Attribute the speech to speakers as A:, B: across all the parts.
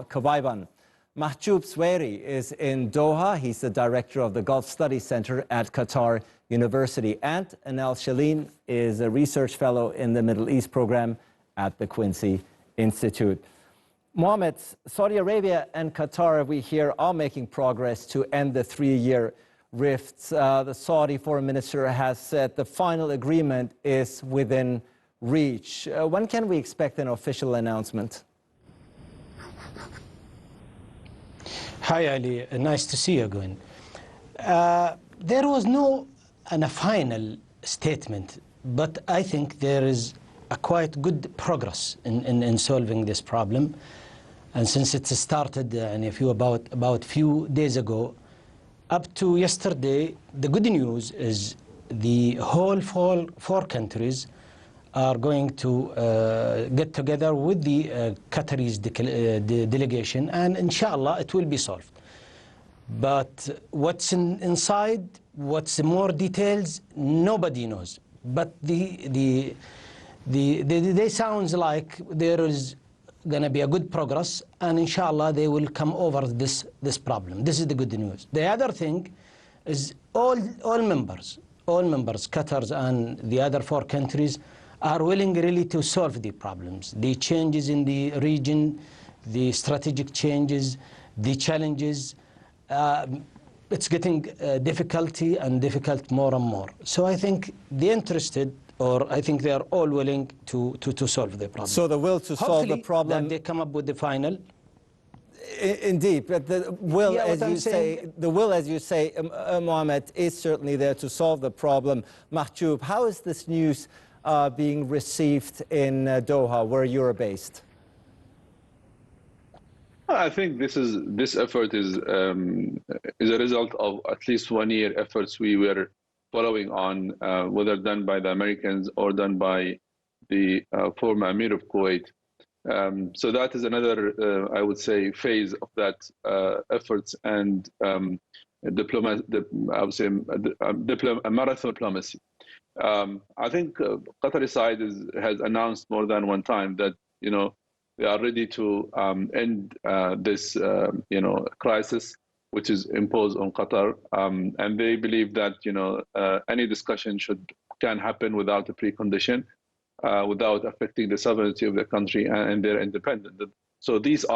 A: Kabaiban. Mahjoub Sweiri is in Doha. He's the director of the Gulf Studies Center at Qatar University. And Anel Shalin is a research fellow in the Middle East program at the Quincy Institute. Mohammed, Saudi Arabia and Qatar, we hear, are making progress to end the three-year rifts. The Saudi foreign minister has said the final agreement is within reach. When can we expect an official announcement?
B: Hi, Ali. Nice to see you again. There was no final statement, but I think there is a quite good progress in solving this problem. And since it started about few days ago, up to yesterday, the good news is the whole four countries are going to get together with the Qataris delegation, and inshallah it will be solved. But what's inside, what's more details, nobody knows. But they sounds like there is going to be a good progress, and inshallah they will come over this problem. This is the good news. The other thing is all members, Qatar and the other four countries, are willing really to solve the problems, the changes in the region, the strategic changes, the challenges. It's getting difficult more and more. So I think I think they are all willing to solve the problem.
A: So the will to solve the problem.
B: That they come up with the final.
A: Indeed, but the will, as you say, Mohammed, is certainly there to solve the problem. Mahjoub, how is this news being received in Doha, where you're based?
C: I think this effort is a result of at least 1 year efforts we were following on, whether done by the Americans or done by the former Emir of Kuwait. So that is another, I would say, phase of that efforts and marathon diplomacy. I think Qatari side has announced more than one time that they are ready to end this crisis which is imposed on Qatar, and they believe that any discussion can happen without a precondition, without affecting the sovereignty of the country and their independence. So these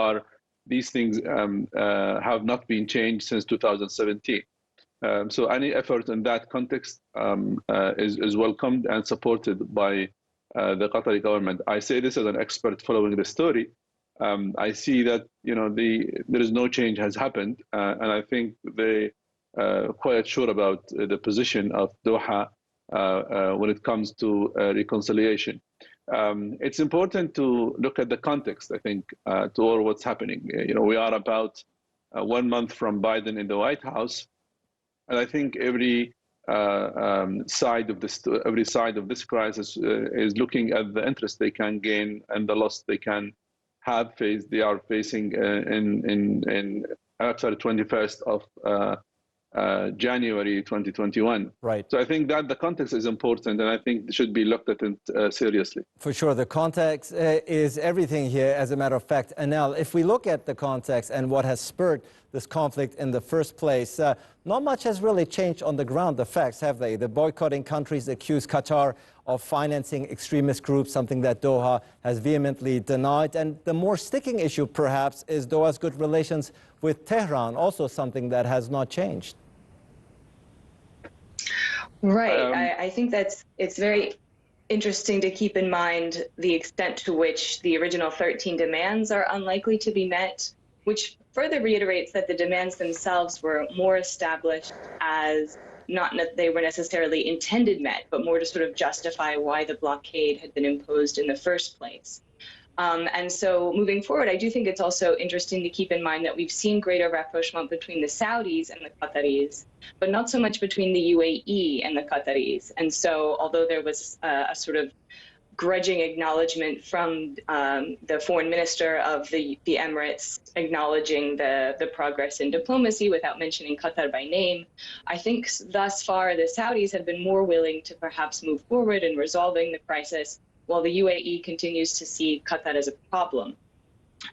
C: things have not been changed since 2017. So any effort in that context is welcomed and supported by the Qatari government. I say this as an expert following the story. I see that there is no change has happened, and I think they quite sure about the position of Doha when it comes to reconciliation. It's important to look at the context, I think, to all what's happening. We are about 1 month from Biden in the White House, and I think every side of this crisis is looking at the interest they can gain and the loss they are facing after the 21st of January 2021.
A: Right.
C: So I think that the context is important, and I think it should be looked at it seriously.
A: For sure, the context is everything here, as a matter of fact. Anel, if we look at the context and what has spurred this conflict in the first place, not much has really changed on the ground, the facts, have they? The boycotting countries accuse Qatar of financing extremist groups, something that Doha has vehemently denied. And the more sticking issue, perhaps, is Doha's good relations with Tehran, also something that has not changed.
D: Right. I think it's very interesting to keep in mind the extent to which the original 13 demands are unlikely to be met, which further reiterates that the demands themselves were more established as not that they were necessarily intended met, but more to sort of justify why the blockade had been imposed in the first place. And so moving forward, I do think it's also interesting to keep in mind that we've seen greater rapprochement between the Saudis and the Qataris, but not so much between the UAE and the Qataris. And so although there was a sort of grudging acknowledgement from the foreign minister of the Emirates acknowledging the progress in diplomacy without mentioning Qatar by name, I think thus far the Saudis have been more willing to perhaps move forward in resolving the crisis, while the UAE continues to see Qatar as a problem.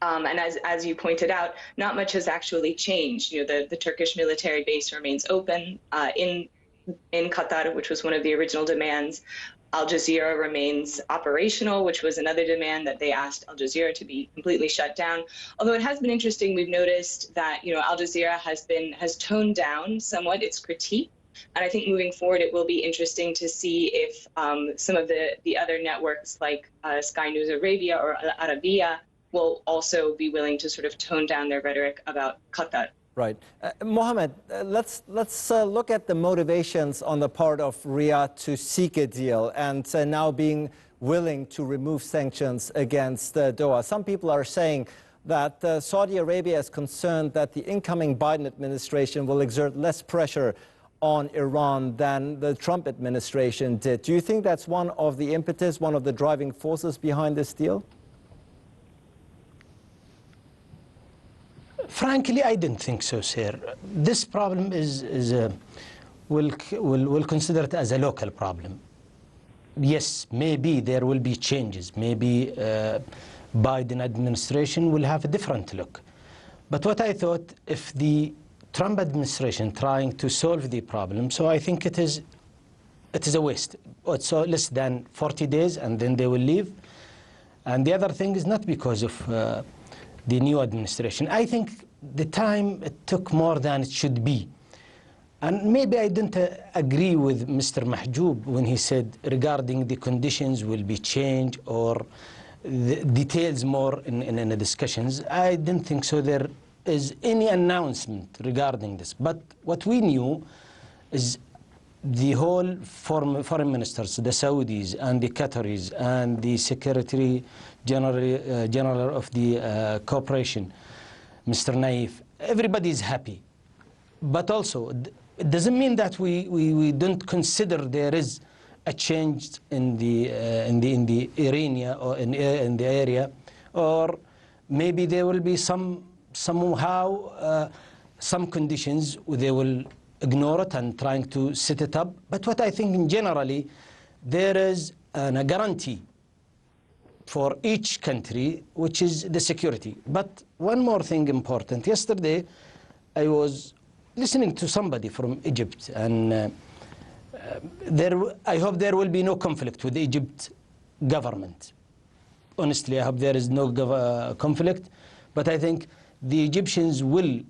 D: And as you pointed out, not much has actually changed. The Turkish military base remains open in Qatar, which was one of the original demands. Al Jazeera remains operational, which was another demand that they asked Al Jazeera to be completely shut down. Although it has been interesting, we've noticed that Al Jazeera has toned down somewhat its critique. And I think moving forward, it will be interesting to see if some of the other networks like Sky News Arabia or Al Arabiya will also be willing to sort of tone down their rhetoric about Qatar.
A: Right. Mohammed, let's look at the motivations on the part of Riyadh to seek a deal and now being willing to remove sanctions against Doha. Some people are saying that Saudi Arabia is concerned that the incoming Biden administration will exert less pressure on Iran than the Trump administration did. Do you think that's one of the impetus, one of the driving forces behind this deal?
B: Frankly, I didn't think so, sir. This problem we'll consider it as a local problem. Yes, maybe there will be changes. Maybe Biden administration will have a different look. But what I thought, if the Trump administration trying to solve the problem, so I think it is a waste. It's less than 40 days and then they will leave. And the other thing is not because of the new administration. I think the time it took more than it should be. And maybe I didn't agree with Mr. Mahjoub when he said regarding the conditions will be changed or the details more in the discussions. I didn't think so there is any announcement regarding this. But what we knew is the whole foreign ministers, the Saudis and the Qataris and the Secretary General of the Cooperation, Mr. Naif, everybody is happy. But also, it doesn't mean that we don't consider there is a change in the area or in the area, or maybe there will be somehow some conditions they will ignore it and trying to set it up. But what I think generally, there is a guarantee for each country, which is the security. But one more thing important. Yesterday, I was listening to somebody from Egypt, and I hope there will be no conflict with the Egypt government. Honestly, I hope there is no conflict, but I think the Egyptians will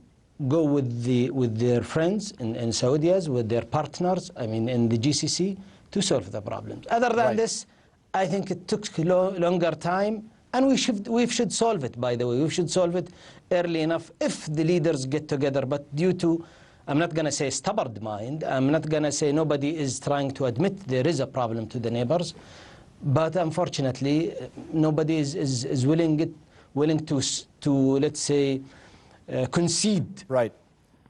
B: go with their friends in Saudi, with their partners, I mean, in the GCC, to solve the problems. Other than this, I think it took longer time, and we should solve it, by the way. We should solve it early enough if the leaders get together. But due to, I'm not going to say stubborn mind, I'm not going to say nobody is trying to admit there is a problem to the neighbors, but unfortunately, nobody is willing to let's say, concede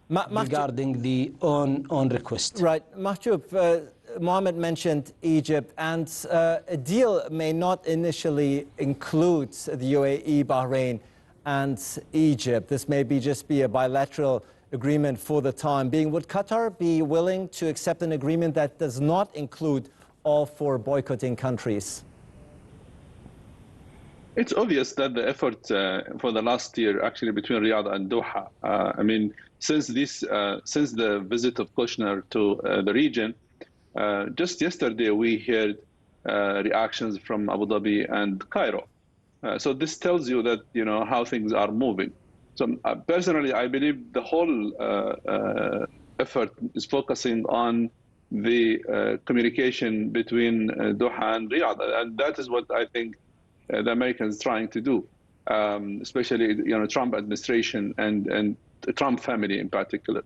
B: regarding the own request.
A: Right. Mahjoub, Mohammed mentioned Egypt, and a deal may not initially include the UAE, Bahrain, and Egypt. This may just be a bilateral agreement for the time being. Would Qatar be willing to accept an agreement that does not include all four boycotting countries?
C: It's obvious that the effort for the last year, actually, between Riyadh and Doha, I mean, since the visit of Kushner to the region, just yesterday we heard reactions from Abu Dhabi and Cairo. So this tells you that how things are moving. So personally, I believe the whole effort is focusing on the communication between Doha and Riyadh, and that is what I think the Americans trying to do, especially Trump administration and the Trump family in particular.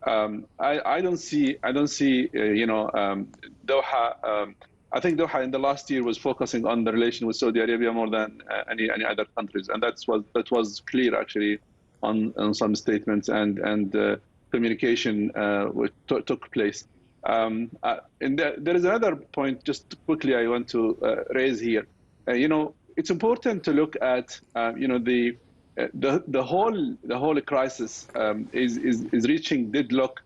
C: I don't see Doha. I think Doha in the last year was focusing on the relation with Saudi Arabia more than any other countries, and that was clear actually on some statements and communication which took place. And there is another point, just quickly, I want to raise here. It's important to look at the whole crisis is reaching deadlock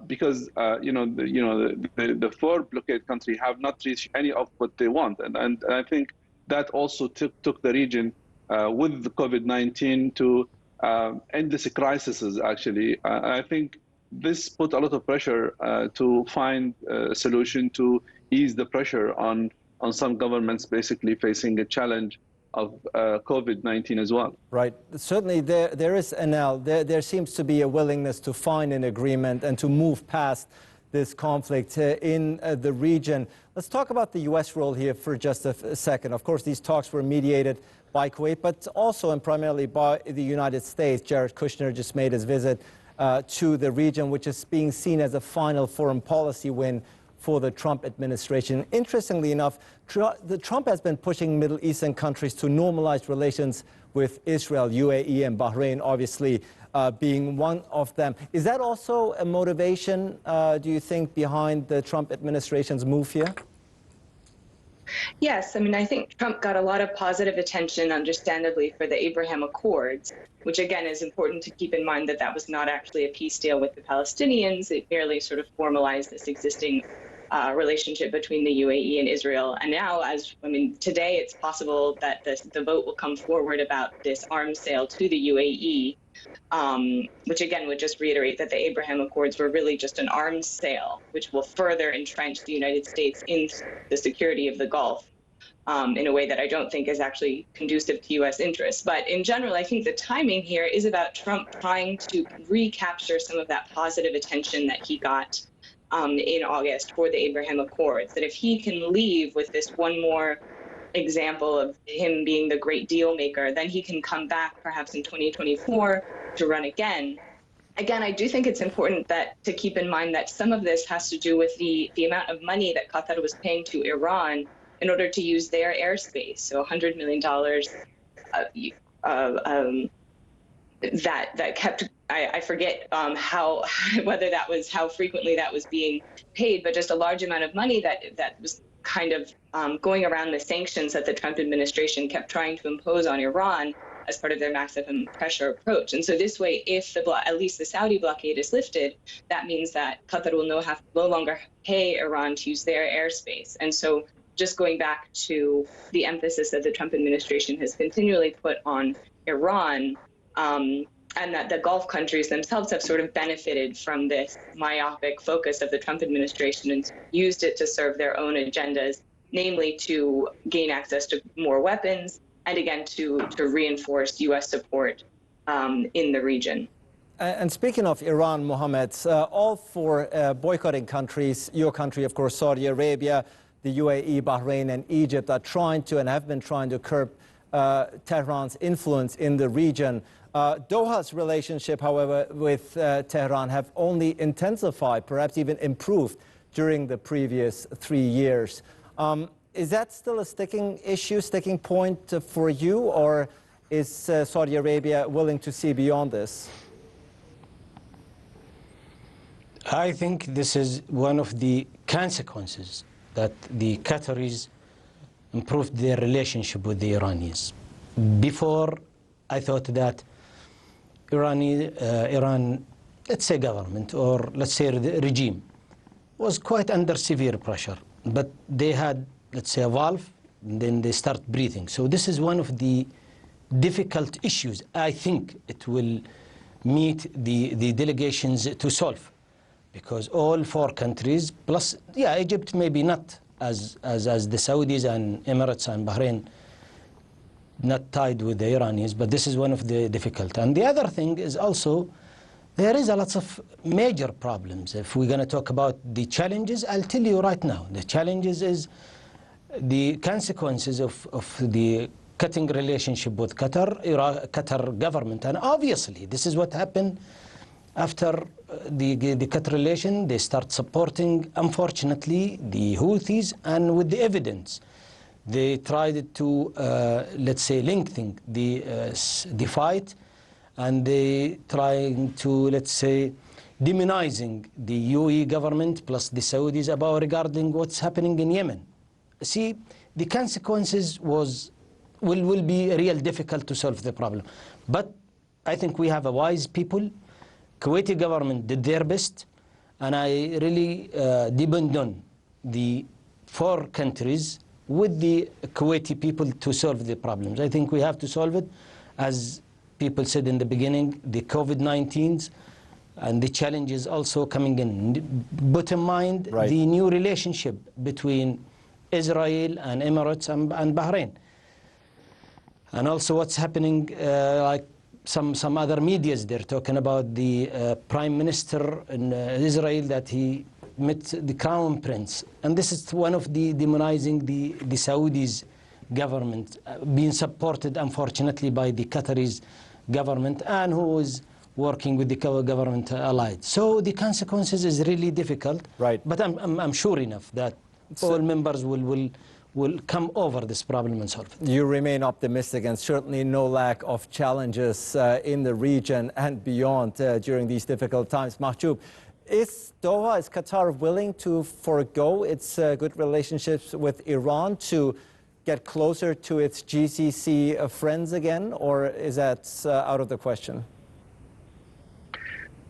C: because the four blockade countries have not reached any of what they want, and I think that also took the region with the COVID-19 to end this crisis, actually. I think this put a lot of pressure to find a solution to ease the pressure on some governments basically facing a challenge of COVID-19 as well.
A: Right. Certainly there is, Anel, there seems to be a willingness to find an agreement and to move past this conflict in the region. Let's talk about the U.S. role here for just a second. Of course, these talks were mediated by Kuwait, but also and primarily by the United States. Jared Kushner just made his visit to the region, which is being seen as a final foreign policy win for the Trump administration. Interestingly enough, Trump has been pushing Middle Eastern countries to normalize relations with Israel, UAE and Bahrain, obviously being one of them. Is that also a motivation, do you think, behind the Trump administration's move here?
D: Yes, I mean, I think Trump got a lot of positive attention, understandably, for the Abraham Accords, which again is important to keep in mind that that was not actually a peace deal with the Palestinians. It merely sort of formalized this existing relationship between the UAE and Israel. And now, today it's possible that the vote will come forward about this arms sale to the UAE, which again would just reiterate that the Abraham Accords were really just an arms sale, which will further entrench the United States in the security of the Gulf in a way that I don't think is actually conducive to U.S. interests. But in general, I think the timing here is about Trump trying to recapture some of that positive attention that he got in August for the Abraham Accords, that if he can leave with this one more example of him being the great deal maker, then he can come back perhaps in 2024 to run again. Again, I do think it's important to keep in mind that some of this has to do with the amount of money that Qatar was paying to Iran in order to use their airspace. So $100 million that kept, I forget whether that was how frequently that was being paid, but just a large amount of money that was kind of going around the sanctions that the Trump administration kept trying to impose on Iran as part of their maximum pressure approach. And so this way, if at least the Saudi blockade is lifted, that means that Qatar will no longer pay Iran to use their airspace. And so just going back to the emphasis that the Trump administration has continually put on Iran, and that the Gulf countries themselves have sort of benefited from this myopic focus of the Trump administration and used it to serve their own agendas, namely to gain access to more weapons and again to reinforce U.S. support in the region.
A: And speaking of Iran, Mohammed, all four boycotting countries, your country, of course, Saudi Arabia, the UAE, Bahrain and Egypt are trying to and have been trying to curb Tehran's influence in the region. Doha's relationship, however, with Tehran have only intensified, perhaps even improved during the previous 3 years. Is that still a sticking issue, sticking point for you, or is Saudi Arabia willing to see beyond this?
B: I think this is one of the consequences that the Qataris improved their relationship with the Iranians. Before, I thought that Iran, let's say government, or let's say the regime, was quite under severe pressure. But they had, let's say, a valve, and then they start breathing. So this is one of the difficult issues I think it will meet the delegations to solve. Because all four countries, plus, yeah, Egypt maybe not as the Saudis and Emirates and Bahrain, not tied with the Iranians, but this is one of the difficult. And the other thing is also, there is a lot of major problems. If we're going to talk about the challenges, I'll tell you right now. The challenges is the consequences of the cutting relationship with Qatar government. And obviously, this is what happened after the cut relation. They start supporting, unfortunately, the Houthis, and with the evidence. They tried to, let's say, lengthen the fight, and they trying to, let's say, demonizing the UAE government plus the Saudis about regarding what's happening in Yemen. See, the consequences will be real difficult to solve the problem. But I think we have a wise people. Kuwaiti government did their best, and I really depend on the four countries with the Kuwaiti people to solve the problems. I think we have to solve it, as people said in the beginning, the COVID-19s and the challenges also coming in. Put in mind the new relationship between Israel and Emirates and Bahrain. And also what's happening, like some other medias, they're talking about the Prime Minister in Israel, that he met the Crown Prince. And this is one of the demonizing the Saudis government, being supported unfortunately by the Qataris government, and who is working with the government allied. So the consequences is really difficult.
A: Right.
B: But I'm sure enough that all members will come over this problem and solve it.
A: You remain optimistic, and certainly no lack of challenges in the region and beyond during these difficult times. Mahjoub, is Qatar willing to forego its good relationships with Iran to get closer to its GCC friends again, or is that out of the question?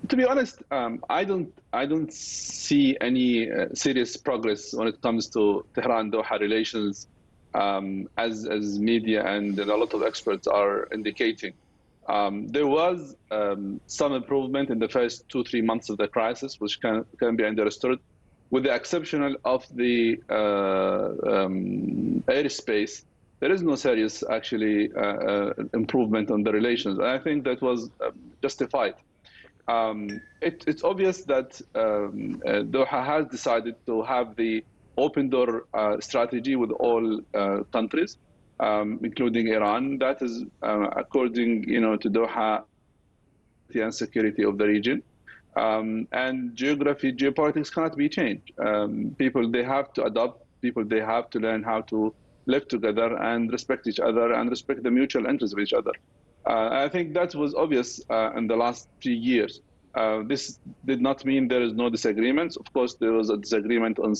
C: To be honest, I don't see any serious progress when it comes to Tehran-Doha relations, as media and a lot of experts are indicating. There was some improvement in the first 2-3 months of the crisis, which can be understood, with the exception of the airspace. There is no serious, actually, improvement on the relations. And I think that was justified. It's obvious that Doha has decided to have the open door strategy with all countries, including Iran. That is according, to Doha, and security of the region. And geopolitics cannot be changed. People, they have to adopt. People, they have to learn how to live together and respect each other and respect the mutual interests of each other. I think that was obvious in the last 3 years. This did not mean there is no disagreements. Of course, there was a disagreement on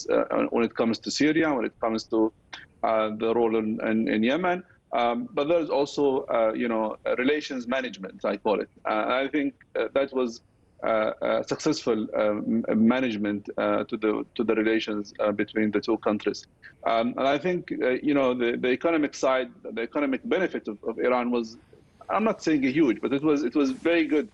C: when it comes to Syria, when it comes to the role in Yemen. But there's also, relations management, I call it. I think that was successful management to the relations between the two countries. And I think, the economic side, the economic benefit of Iran was, I'm not saying a huge, but it was very good,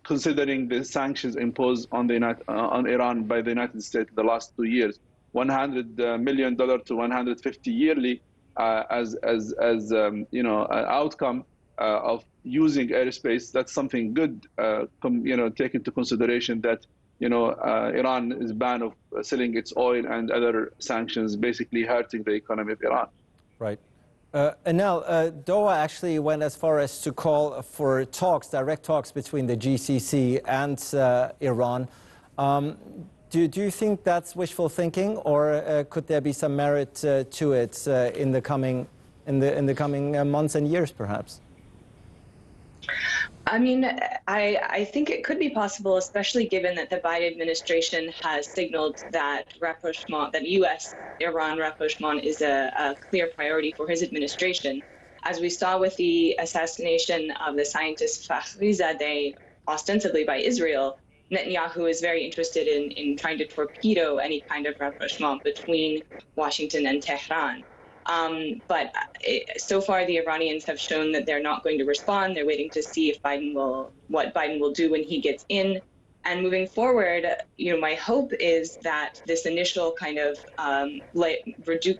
C: considering the sanctions imposed on on Iran by the United States the last 2 years, $100 million to $150 yearly, as an outcome of using airspace. That's something good, take into consideration that Iran is banned of selling its oil, and other sanctions basically hurting the economy of Iran.
A: Right. Anel, Doha actually went as far as to call for direct talks between the GCC and Iran. Do you think that's wishful thinking, or could there be some merit to it in the coming months and years, perhaps?
D: I mean, I think it could be possible, especially given that the Biden administration has signaled that rapprochement, that U.S.-Iran rapprochement is a clear priority for his administration. As we saw with the assassination of the scientist Fakhrizadeh, ostensibly by Israel, Netanyahu is very interested in trying to torpedo any kind of rapprochement between Washington and Tehran. But so far, the Iranians have shown that they're not going to respond. They're waiting to see if what Biden will do when he gets in. And moving forward, my hope is that this initial kind of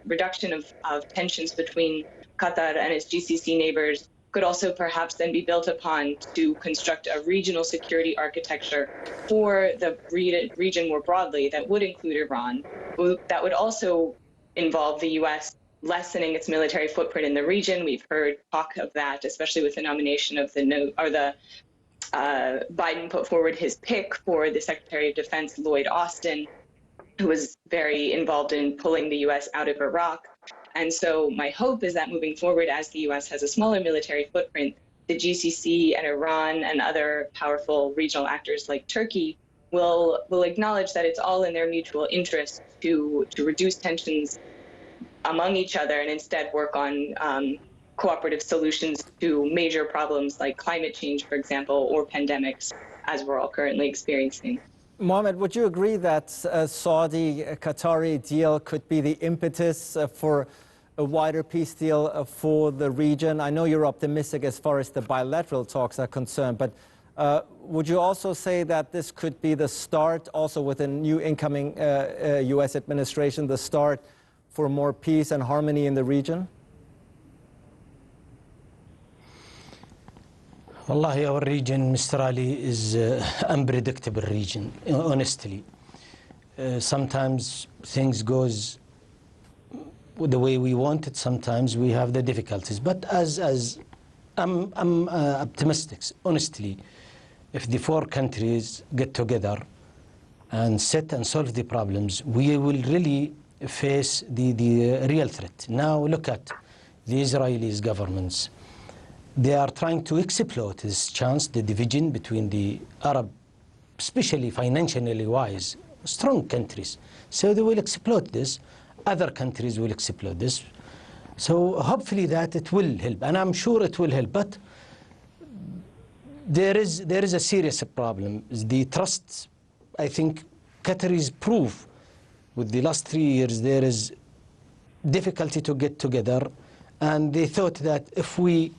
D: reduction of tensions between Qatar and its GCC neighbors could also perhaps then be built upon to construct a regional security architecture for the region more broadly that would include Iran, that would also involve the U.S. lessening its military footprint in the region. We've heard talk of that, especially with the nomination of Biden put forward his pick for the Secretary of Defense, Lloyd Austin, who was very involved in pulling the U.S. out of Iraq. And so my hope is that moving forward, as the U.S. has a smaller military footprint, the GCC and Iran and other powerful regional actors like Turkey will acknowledge that it's all in their mutual interest to reduce tensions among each other and instead work on cooperative solutions to major problems like climate change, for example, or pandemics, as we're all currently experiencing.
A: Mohammed, would you agree that a Saudi-Qatari deal could be the impetus for a wider peace deal for the region? I know you're optimistic as far as the bilateral talks are concerned, but would you also say that this could be the start, also with a new incoming U.S. administration, the start for more peace and harmony in the region?
B: Wallahi, our region, Mr. Ali, is unpredictable region, honestly. Sometimes things goes the way we want it, sometimes we have the difficulties. But as I'm optimistic, honestly, if the four countries get together and sit and solve the problems, we will really face the real threat. Now look at the Israeli governments. They are trying to exploit this chance, the division between the Arab, especially financially wise, strong countries. So they will exploit this. Other countries will exploit this. So hopefully that it will help, and I'm sure it will help. But there is a serious problem. The trust, I think, Qataris prove with the last 3 years there is difficulty to get together, and they thought that if we,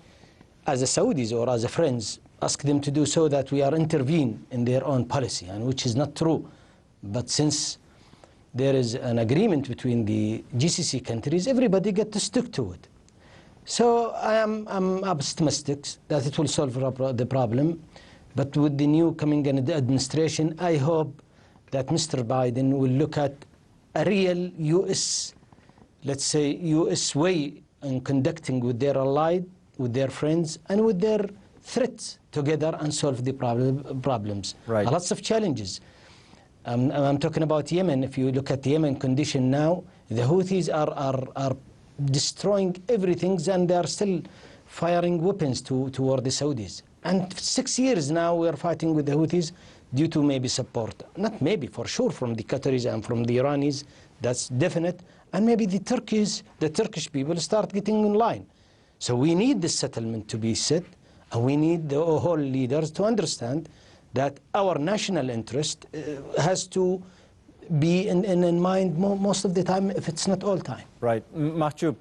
B: as a Saudis or as a friends, ask them to do so, that we are intervene in their own policy, and which is not true. But since there is an agreement between the GCC countries, everybody get to stick to it. So I'm optimistic that it will solve the problem. But with the new coming administration, I hope that Mr. Biden will look at a real U.S., let's say, U.S. way in conducting with their allied, with their friends, and with their threats together and solve the problems.
A: Right.
B: Lots of challenges. I'm talking about Yemen. If you look at the Yemen condition now, the Houthis are destroying everything, and they are still firing weapons toward the Saudis. And 6 years now we are fighting with the Houthis due to maybe support, not maybe, for sure, from the Qataris and from the Iranis, that's definite, and maybe the Turkish people start getting in line. So we need this settlement to be set, and we need the whole leaders to understand that our national interest has to be in mind most of the time, if it's not all time.
A: Right. Mahjoub,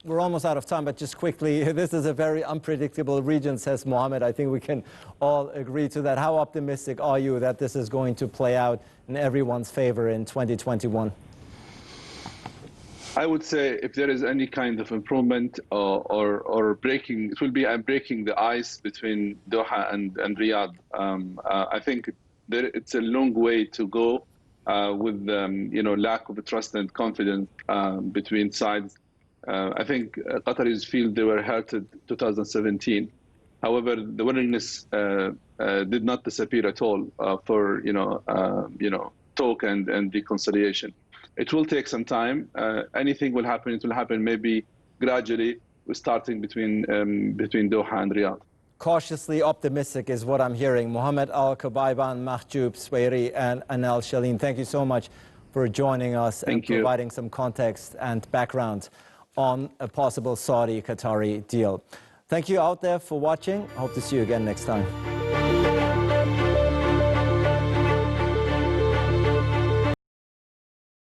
A: we're almost out of time, but just quickly, this is a very unpredictable region, says Mohammed. I think we can all agree to that. How optimistic are you that this is going to play out in everyone's favor in 2021?
C: I would say if there is any kind of improvement or breaking, it will be breaking the ice between Doha and Riyadh. I think it's a long way to go with lack of trust and confidence between sides. I think Qataris feel they were hurted 2017. However, the willingness did not disappear at all for talk and reconciliation. It will take some time. Anything will happen. It will happen maybe gradually, starting between Doha and Riyadh.
A: Cautiously optimistic is what I'm hearing. Mohammed Al-Kubayban, Mahjoub Sweiri, and Anel Shalin, thank you so much for joining us and providing some context and background on a possible Saudi-Qatari deal. Thank you out there for watching. Hope to see you again next time.